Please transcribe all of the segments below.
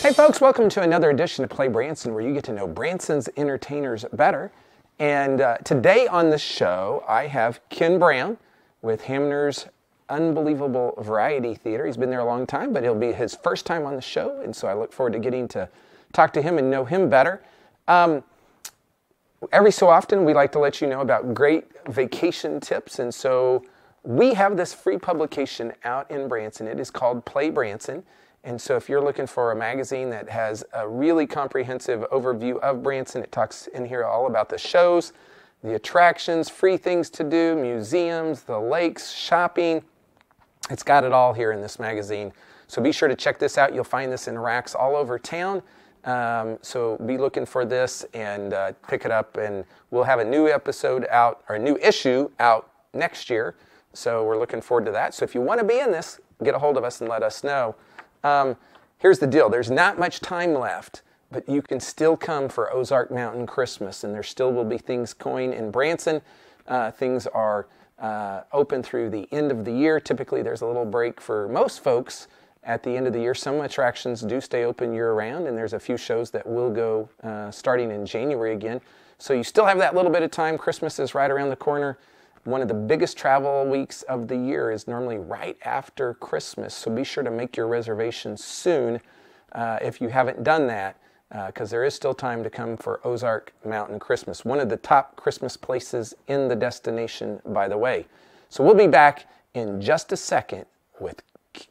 Hey folks, welcome to another edition of Play Branson, where you get to know Branson's entertainers better. And today on the show, I have Ken Brown with Hamner's Unbelievable Variety Theater. He's been there a long time, but it'll be his first time on the show, and so I look forward to getting to talk to him and know him better. Every so often, we like to let you know about great vacation tips, and so we have this free publication out in Branson. It is called Play Branson. And so if you're looking for a magazine that has a really comprehensive overview of Branson, it talks in here all about the shows, the attractions, free things to do, museums, the lakes, shopping. It's got it all here in this magazine. So be sure to check this out. You'll find this in racks all over town. So be looking for this and pick it up. And we'll have a new episode out, or a new issue out next year. So we're looking forward to that. So if you want to be in this, get a hold of us and let us know. Here's the deal. There's not much time left, but you can still come for Ozark Mountain Christmas, and there still will be things going in Branson. Things are open through the end of the year. Typically, there's a little break for most folks at the end of the year. Some attractions do stay open year-round, and there's a few shows that will go starting in January again. So you still have that little bit of time. Christmas is right around the corner. One of the biggest travel weeks of the year is normally right after Christmas, so be sure to make your reservations soon if you haven't done that, because there is still time to come for Ozark Mountain Christmas, one of the top Christmas places in the destination, by the way. So we'll be back in just a second with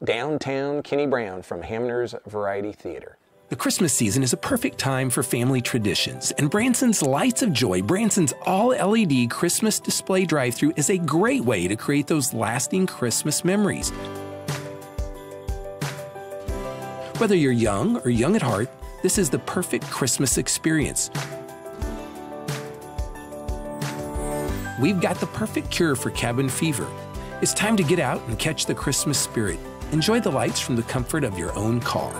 downtown Kenny Brown from Hamner's Variety Theater. The Christmas season is a perfect time for family traditions, and Branson's Lights of Joy, Branson's all-LED Christmas display drive-thru, is a great way to create those lasting Christmas memories. Whether you're young or young at heart, this is the perfect Christmas experience. We've got the perfect cure for cabin fever. It's time to get out and catch the Christmas spirit. Enjoy the lights from the comfort of your own car.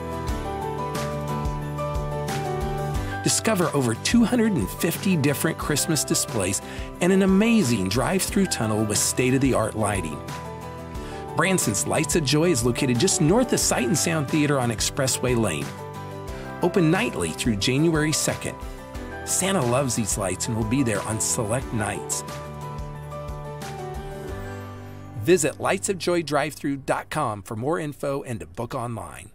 Discover over 250 different Christmas displays and an amazing drive-through tunnel with state-of-the-art lighting. Branson's Lights of Joy is located just north of Sight and Sound Theater on Expressway Lane. Open nightly through January 2nd. Santa loves these lights and will be there on select nights. Visit lightsofjoydrivethru.com for more info and to book online.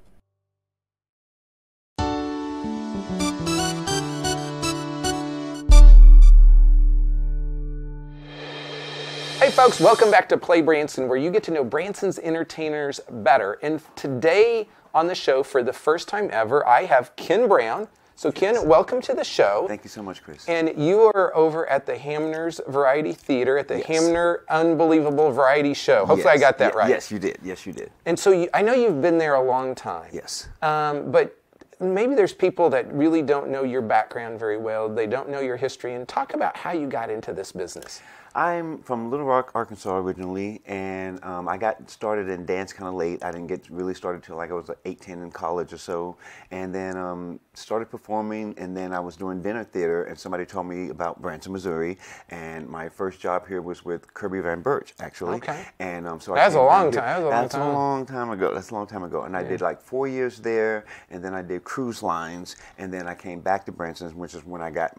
Hey folks, welcome back to Play Branson, where you get to know Branson's entertainers better. And today on the show, for the first time ever, I have Ken Brown. So Ken, welcome to the show. Thank you so much, Chris. And you are over at the Hamner's Variety Theater at the Hamner Unbelievable Variety Show. Hopefully I got that right. Yes, you did. Yes, you did. And so I know you've been there a long time. Yes. But maybe there's people that really don't know your background very well. They don't know your history. And talk about how you got into this business. I'm from Little Rock, Arkansas originally, and I got started in dance kind of late. I didn't get really started till like I was 18 in college or so, and then started performing, and then I was doing dinner theater, and somebody told me about Branson, Missouri, and my first job here was with Kirby Van Birch, actually. Okay. And so that's a long time. That's a long time ago. That's a long time ago, and I did like 4 years there, and then I did cruise lines, and then I came back to Branson, which is when I got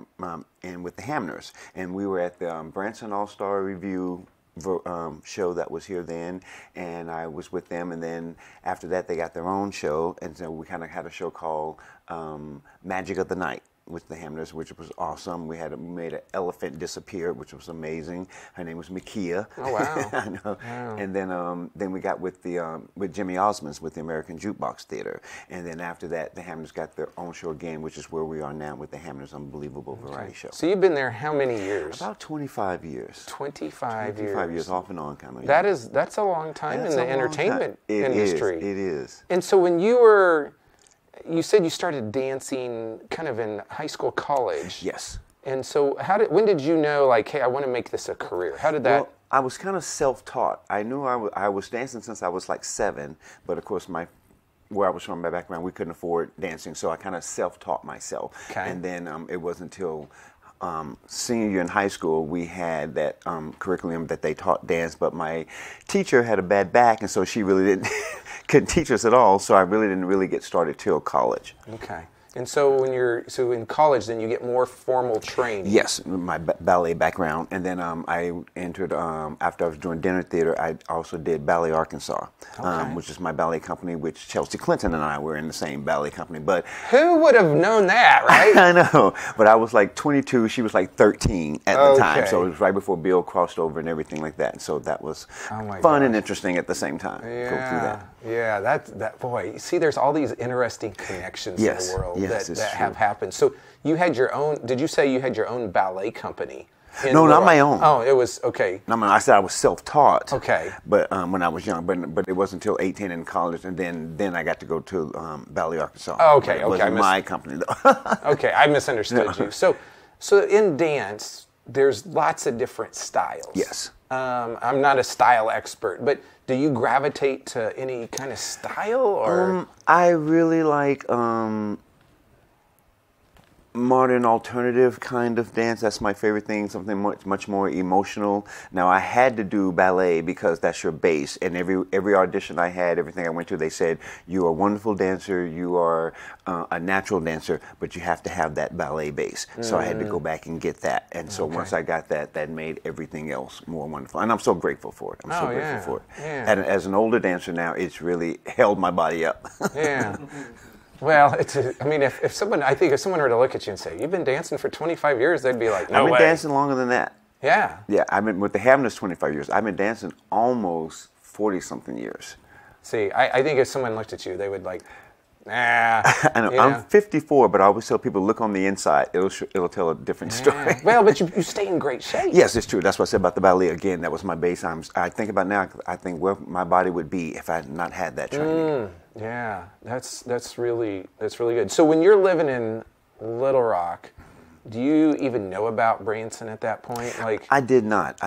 in with the Hamners, and we were at the Branson All-Star Review show that was here then, and I was with them, and then after that they got their own show, and so we kind of had a show called Magic of the Night with the Hamners, which was awesome. We made an elephant disappear, which was amazing. Her name was Makia. Oh wow! I know. Wow. And then we got with Jimmy Osmond's with the American Jukebox Theater, and then after that the Hamners got their own show again, which is where we are now with the Hamners Unbelievable Variety Show. So you've been there how many years? About 25 years. 25 years. 25 years, off and on, kind of. That's a long time in the entertainment industry. It is. And so when you said you started dancing kind of in high school, college. Yes. And so when did you know, like, hey, I want to make this a career? How did that? Well, I was kind of self-taught. I knew I was dancing since I was like 7, but of course where I was from, my background, we couldn't afford dancing, so I kind of self-taught myself. Okay. And then it wasn't until senior year in high school, we had that curriculum that they taught dance, but my teacher had a bad back, and so she really didn't couldn't teach us at all. So I really didn't really get started till college. Okay. And so when you're in college, then you get more formal training. Yes, my ballet background, and then I entered after I was doing dinner theater. I also did Ballet Arkansas, which is my ballet company. Which Chelsea Clinton and I were in the same ballet company. But who would have known that, right? I know, but I was like 22. She was like 13 at the time, so it was right before Bill crossed over and everything like that. And so that was fun and interesting at the same time. Yeah, go through that. Yeah, that boy. You see, there's all these interesting connections in the world. Yes, that have happened. So you had your own, did you say you had your own ballet company? No, not my own. Oh, it was, okay. No, I said I was self-taught. Okay. But when I was young, but it wasn't until 18 in college, and then I got to go to Ballet Arkansas. Oh, okay, It wasn't my company, though. Okay, I misunderstood you. So in dance, there's lots of different styles. Yes. I'm not a style expert, but do you gravitate to any kind of style, or? I really like modern alternative kind of dance. That's my favorite thing, something much more emotional. Now, I had to do ballet because that's your base, and every audition I had, everything I went to, they said, you're a wonderful dancer, you are a natural dancer, but you have to have that ballet base. So I had to go back and get that, and so once I got that, that made everything else more wonderful, and I'm so grateful for it. I'm so grateful for it. Yeah. And as an older dancer now, it's really held my body up. Yeah. Well, I mean, if someone were to look at you and say, you've been dancing for 25 years, they'd be like, no way. I've been dancing longer than that. Yeah. Yeah, I've been with the Hamners 25 years. I've been dancing almost 40-something years. See, I think if someone looked at you, they would like, nah. I know. I'm 54, but I always tell people, look on the inside. It'll tell a different story. Well, but you stay in great shape. Yes, it's true. That's what I said about the ballet. Again, that was my base. I think about now, I think where my body would be if I had not had that training. Yeah, that's really good. So when you're living in Little Rock, do you even know about Branson at that point? Like, I did not.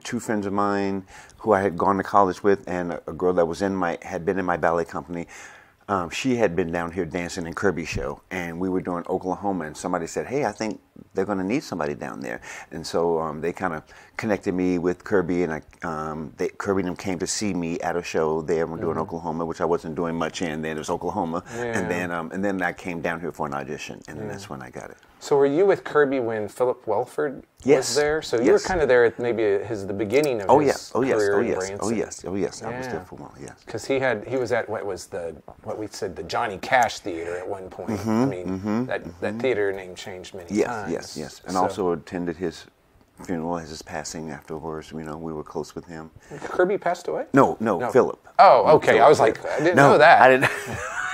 Two friends of mine who I had gone to college with, and a girl that was had been in my ballet company. She had been down here dancing in Kirby's show, and we were doing Oklahoma, and somebody said, hey, I think they're going to need somebody down there. And so they kind of connected me with Kirby, and Kirby and them came to see me at a show there. We're doing Oklahoma, which I wasn't doing much in. Then it was Oklahoma, and then I came down here for an audition, and then that's when I got it. So were you with Kirby when Philip Welford was there? So you were kind of there at maybe the beginning of his career in Branson. Oh yes. I was there for a while. Yes. Because he was at what we said the Johnny Cash Theater at one point. That theater name changed many times. Yes. And also attended his funeral, his passing afterwards. We were close with him. Kirby passed away? No, Philip. Oh, okay. Philip. I was like, I didn't know that. I didn't.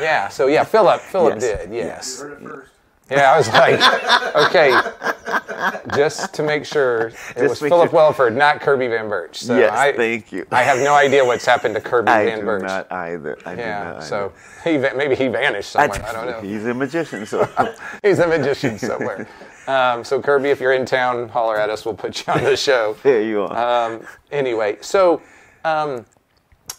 Yeah. So yeah, Philip did. Yes. You heard it first. Yeah, I was like, okay, just to make sure it was Philip Welford, not Kirby Van Birch. So yes, thank you. I have no idea what's happened to Kirby Van Birch. I do not either. I do not either. So maybe he vanished somewhere. I don't know. He's a magician, so. He's a magician somewhere. So Kirby, if you're in town, holler at us. We'll put you on the show. There you are. Anyway, so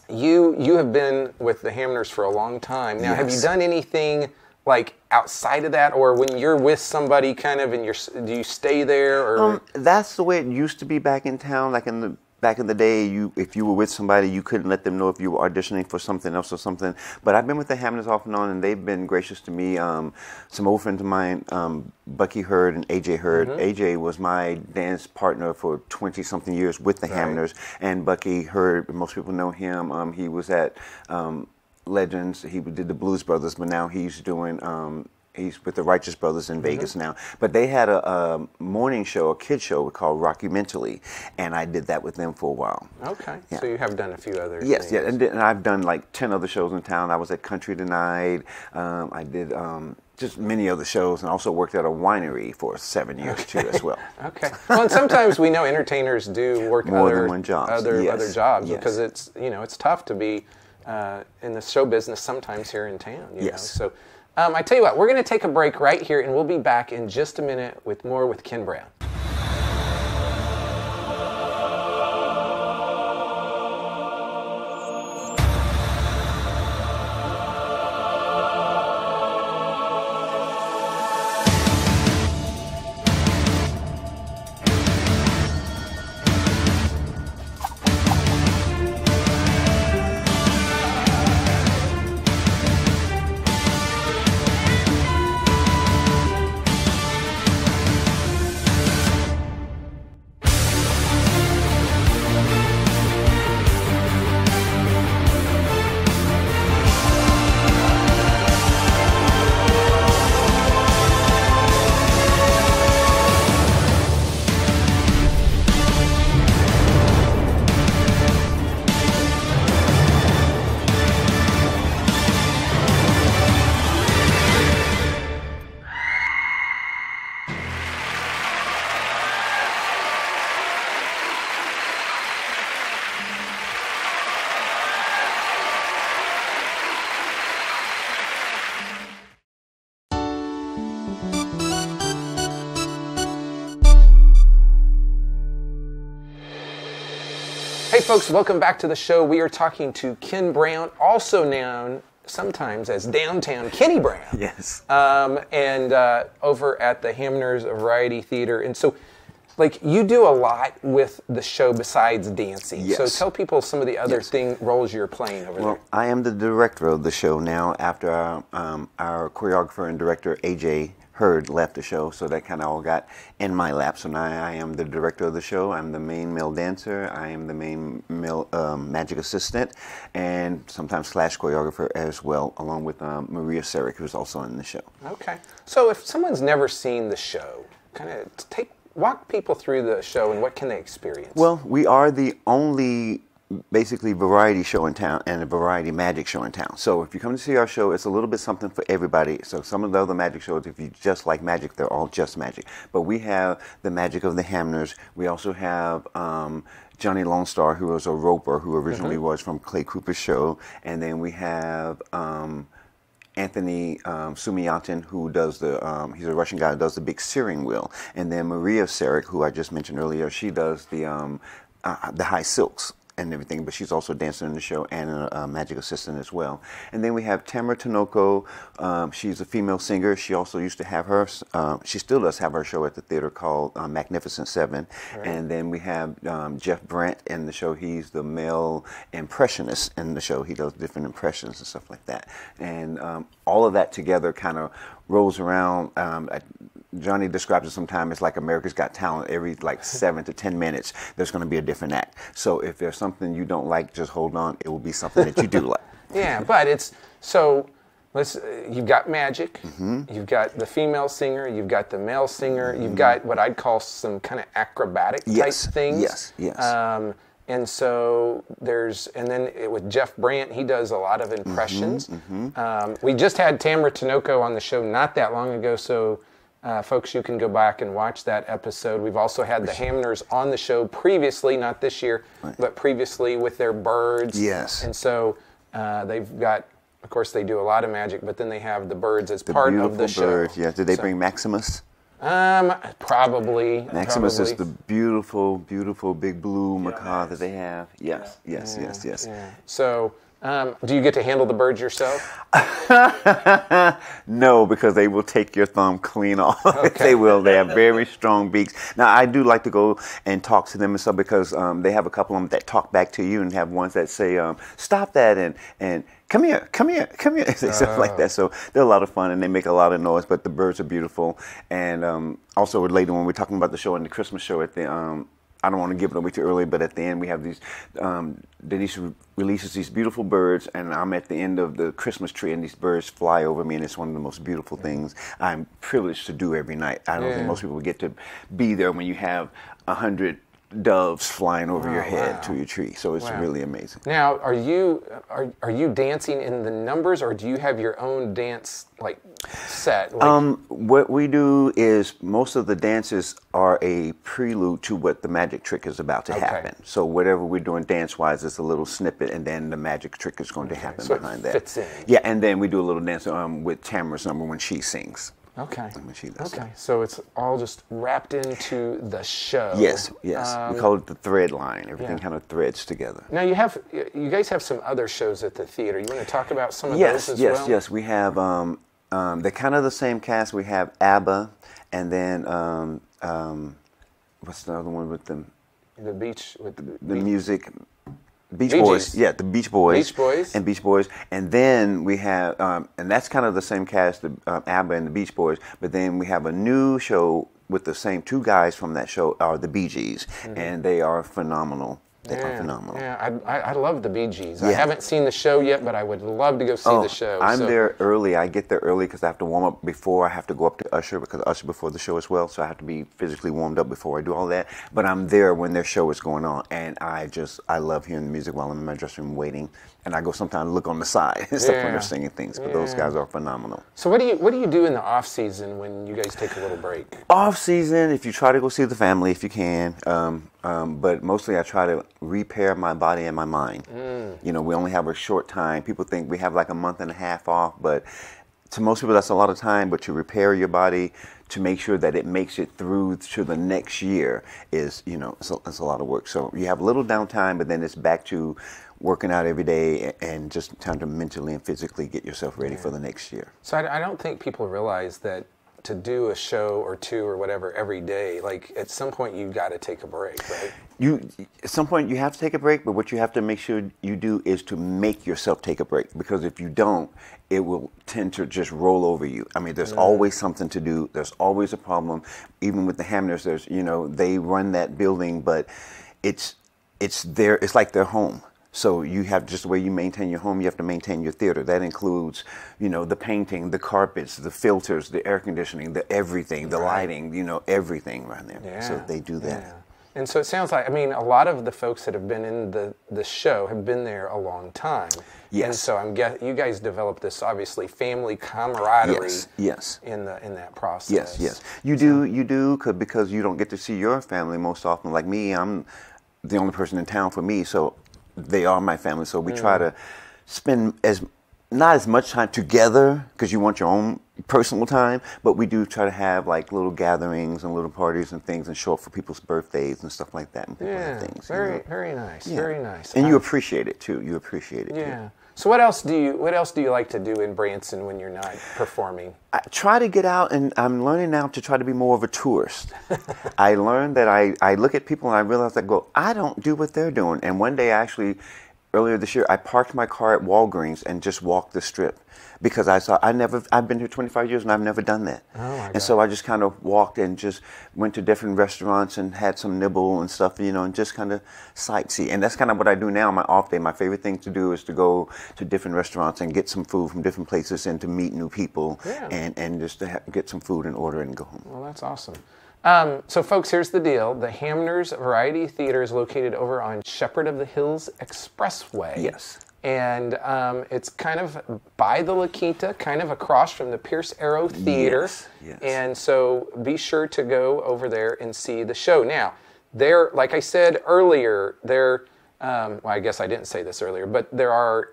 you have been with the Hamners for a long time. Now, have you done anything like outside of that, or when you're with somebody kind of and do you stay there, or? That's the way it used to be back in town. Like back in the day, if you were with somebody, you couldn't let them know if you were auditioning for something else or something. But I've been with the Hamners off and on, and they've been gracious to me. Some old friends of mine, Bucky Hurd and AJ Hurd. AJ was my dance partner for 20-something years with the Hamners, and Bucky Hurd, most people know him. He was at Legends. He did the Blues Brothers, but now he's doing. He's with the Righteous Brothers in Vegas now. But they had a morning show, a kid show called Rock You Mentally, and I did that with them for a while. Okay. Yeah. So you have done a few other things. Yeah, and I've done like 10 other shows in town. I was at Country Tonight. I did just many other shows, and also worked at a winery for 7 years too as well. Okay. Well, and sometimes we know entertainers do work more than one job. Other jobs because it's it's tough to be in the show business sometimes here in town. You know? So I tell you what, we're going to take a break right here, and we'll be back in just a minute with more with Ken Brown. Hey folks, welcome back to the show. We are talking to Ken Brown, also known sometimes as Downtown Kenny Brown. Yes. And over at the Hamner's Variety Theater. And so, like, you do a lot with the show besides dancing. Yes. So tell people some of the other roles you're playing over there. I am the director of the show now after our choreographer and director, AJ Hurd, left the show, so that kind of all got in my lap. So now I am the director of the show. I'm the main male dancer. I am the main male magic assistant, and sometimes / choreographer as well, along with Maria Sarek, who's also in the show. Okay. So if someone's never seen the show, kind of walk people through the show and what can they experience? Well, we are the only basically variety show in town and a variety magic show in town. So if you come to see our show, it's a little bit something for everybody. So some of the other magic shows, if you just like magic, they're all just magic. But we have the magic of the Hamners. We also have Johnny Lone Star, who was a roper, who originally was from Clay Cooper's show. And then we have Anthony Sumiatin, who does he's a Russian guy who does the big steering wheel. And then Maria Sarek, who I just mentioned earlier, she does the high silks and everything, but she's also dancing in the show and a magic assistant as well. And then we have Tamara Tinoco. She's a female singer. She also used to have her, she still does have her show at the theater called Magnificent Seven. Right. And then we have Jeff Brandt in the show. He's the male impressionist in the show. He does different impressions and stuff like that. And all of that together kind of rolls around. Johnny describes it sometimes as like America's Got Talent. Every like 7 to 10 minutes, there's going to be a different act. So if there's something you don't like, just hold on. It will be something that you do like. Yeah, but it's so. You've got magic. You've got the female singer. You've got the male singer. You've got what I'd call some kind of acrobatic type things. Yes. And so with Jeff Brandt, he does a lot of impressions. We just had Tamara Tinoco on the show not that long ago, so folks, you can go back and watch that episode. We've also had the Hamners on the show previously, not this year, but previously with their birds. Yes. And so they've got, of course, they do a lot of magic, but then they have the birds as part of the show. Birds, yeah. Did they bring Maximus? Probably. Maximus is the beautiful, beautiful big blue macaw that they have. Yes. Yeah. So, do you get to handle the birds yourself? No, because they will take your thumb clean off. Okay. They will. They have very strong beaks. Now, I do like to go and talk to them and stuff because they have a couple of them that talk back to you and have ones that say, stop that and come here, stuff like that. So they're a lot of fun and they make a lot of noise, but the birds are beautiful. And also later when we're talking about the show and the Christmas show at the I don't want to give it away too early, but at the end we have these, Denise releases these beautiful birds, and I'm at the end of the Christmas tree, and these birds fly over me, and it's one of the most beautiful things I'm privileged to do every night. I don't think most people get to be there when you have 100 doves flying over your head to your tree. So it's really amazing. Now, are you dancing in the numbers, or do you have your own dance set? What we do is most of the dances are a prelude to what the magic trick is about to happen. So whatever we're doing dance-wise is a little snippet, and then the magic trick is going to happen behind that. Fits in. Yeah, and then we do a little dance with Tamara's number when she sings. Okay. When she does that. So it's all just wrapped into the show. Yes. We call it the thread line. Everything kind of threads together. Now you guys have some other shows at the theater. You want to talk about some of those as well? Yes. We have they're kind of the same cast. We have ABBA, and then what's the other one with them? The beach with the music. Beach Boys, yeah, the Beach Boys. Beach Boys. And then we have, and that's kind of the same cast, the ABBA and the Beach Boys, but then we have a new show with the same two guys from that show, are the Bee Gees, and they are phenomenal. They are phenomenal. Yeah, I love the Bee Gees. Yeah. I haven't seen the show yet, but I would love to go see the show. I'm there early. I get there early because I have to warm up before. I have to go up to Usher because Usher before the show as well. So I have to be physically warmed up before I do all that. But I'm there when their show is going on, and I love hearing the music while I'm in my dressing room waiting. And I go sometimes look on the side and stuff when they're singing things. But those guys are phenomenal. So what do you do in the off season when you guys take a little break? Off season, if you try to go see the family, if you can. But mostly I try to repair my body and my mind. You know, we only have a short time. People think we have like a month and a half off, but to most people that's a lot of time. But to repair your body, to make sure that it makes it through to the next year is, it's a lot of work. So you have a little downtime, but then it's back to working out every day and just trying to mentally and physically get yourself ready for the next year. So I don't think people realize that to do a show or two or whatever every day, like at some point you've got to take a break, right? At some point you have to take a break, but what you have to make sure you do is to make yourself take a break, because if you don't, it will tend to just roll over you. I mean, there's always something to do. There's always a problem. Even with the Hamners, there's, they run that building, but it's like their home. So you have, just the way you maintain your home, you have to maintain your theater. That includes, the painting, the carpets, the filters, the air conditioning, the everything, the lighting, everything right there. Yeah. So they do that. Yeah. And so it sounds like, a lot of the folks that have been in the show have been there a long time. Yes. And so you guys developed this, obviously, family camaraderie. Yes. In that process. Yes. You do, because you don't get to see your family most often. Like me, I'm the only person in town for me, so they are my family. So we try to spend not as much time together, because you want your own personal time, but we do try to have like little gatherings and little parties and things, and show up for people's birthdays and stuff like that. And things, very nice. Yeah. Very nice. And you appreciate it too. You appreciate it. Yeah. Too. So what else do you like to do in Branson when you're not performing? I try to get out, and I'm learning now to try to be more of a tourist. I learned that I look at people and I realize I don't do what they're doing. And one day, actually, earlier this year, I parked my car at Walgreens and just walked the strip, because I've been here 25 years and I've never done that. Oh my God. And so I just kind of walked and just went to different restaurants and had some nibble and stuff, and just kind of sightsee. And that's kind of what I do now on my off day. My favorite thing to do is to go to different restaurants and get some food from different places, and to meet new people, and just to get some food and order and go home. Well, that's awesome. So folks, here's the deal. The Hamner's Variety Theater is located over on Shepherd of the Hills Expressway. Yes. And it's kind of by the La Quinta, kind of across from the Pierce Arrow Theater. Yes. And so be sure to go over there and see the show. Now, like I said earlier, well, I guess I didn't say this earlier, but there are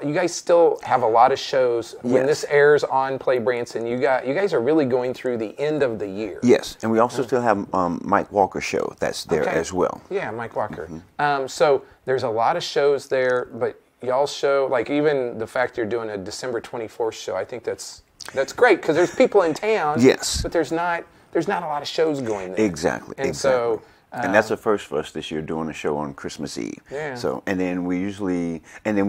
you guys still have a lot of shows. When this airs on Play Branson, you guys are really going through the end of the year. Yes, and we also still have Mike Walker's show that's there as well. Yeah, Mike Walker. So there's a lot of shows there, but y'all show, like even the fact you're doing a December 24th show, I think that's great, because there's people in town. Yes. But there's not a lot of shows going there. Exactly. So. And that's a first for us this year, doing a show on Christmas Eve. Yeah. So, and then we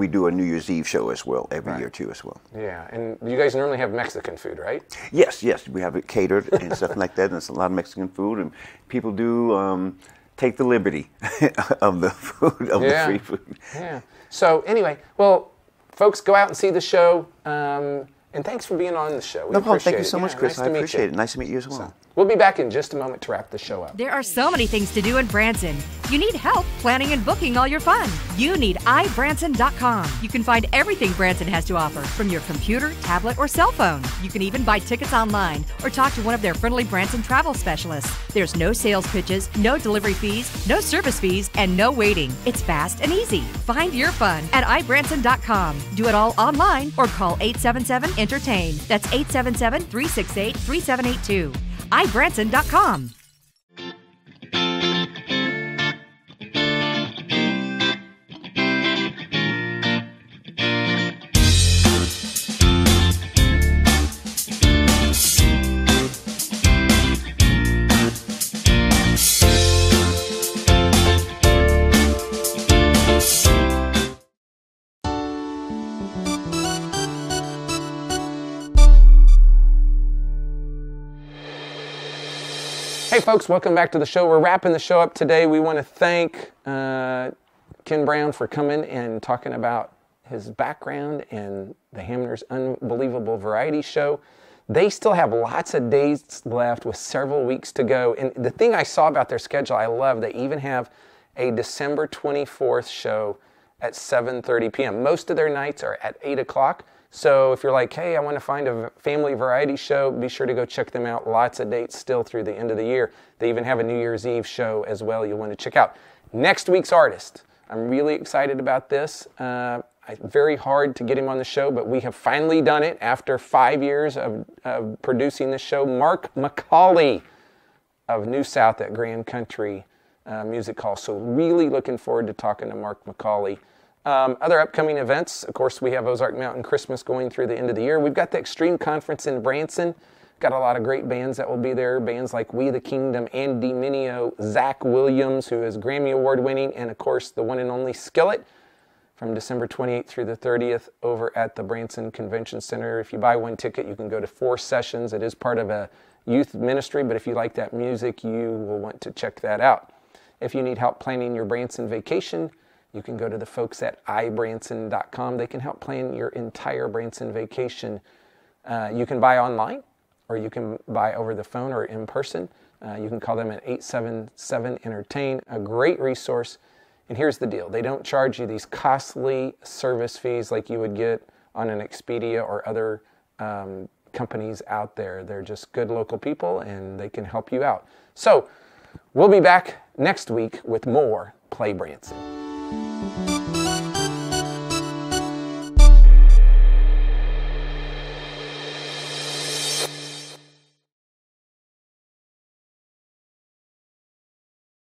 do a New Year's Eve show as well every year too as well. Yeah, and you guys normally have Mexican food, right? Yes, we have it catered and stuff like that. And it's a lot of Mexican food, and people do take the liberty of the food, of the free food. Yeah. So anyway, well, folks, go out and see the show. And thanks for being on the show. No problem. Thank you so much, Chris. I appreciate it. Nice to meet you as well. So, we'll be back in just a moment to wrap the show up. There are so many things to do in Branson. You need help planning and booking all your fun. You need ibranson.com. You can find everything Branson has to offer from your computer, tablet, or cell phone. You can even buy tickets online or talk to one of their friendly Branson travel specialists. There's no sales pitches, no delivery fees, no service fees, and no waiting. It's fast and easy. Find your fun at ibranson.com. Do it all online or call 877-ENTERTAIN. That's 877-368-3782. ibranson.com. Hey folks, welcome back to the show. We're wrapping the show up today. We want to thank Ken Brown for coming and talking about his background and the Hamner's Unbelievable Variety Show. They still have lots of days left with several weeks to go. And the thing I saw about their schedule, I love, they even have a December 24th show at 7:30 p.m. Most of their nights are at 8 o'clock. So if you're like, hey, I want to find a family variety show, be sure to go check them out. Lots of dates still through the end of the year. They even have a New Year's Eve show as well you'll want to check out. Next week's artist. I'm really excited about this. very hard to get him on the show, but we have finally done it after 5 years of producing this show. Mark McCauley of New South at Grand Country Music Hall. So really looking forward to talking to Mark McCauley. Other upcoming events, of course, we have Ozark Mountain Christmas going through the end of the year. We've got the Extreme Conference in Branson. Got a lot of great bands that will be there. Bands like We the Kingdom, Andy Mineo, Zach Williams, who is Grammy Award winning, and of course the one and only Skillet from December 28th through the 30th over at the Branson Convention Center. If you buy one ticket, you can go to 4 sessions. It is part of a youth ministry, but if you like that music, you will want to check that out. If you need help planning your Branson vacation, you can go to the folks at ibranson.com. They can help plan your entire Branson vacation. You can buy online, or you can buy over the phone or in person. You can call them at 877-ENTERTAIN, a great resource. And here's the deal. They don't charge you these costly service fees like you would get on an Expedia or other companies out there. They're just good local people, and they can help you out. So we'll be back next week with more Play Branson.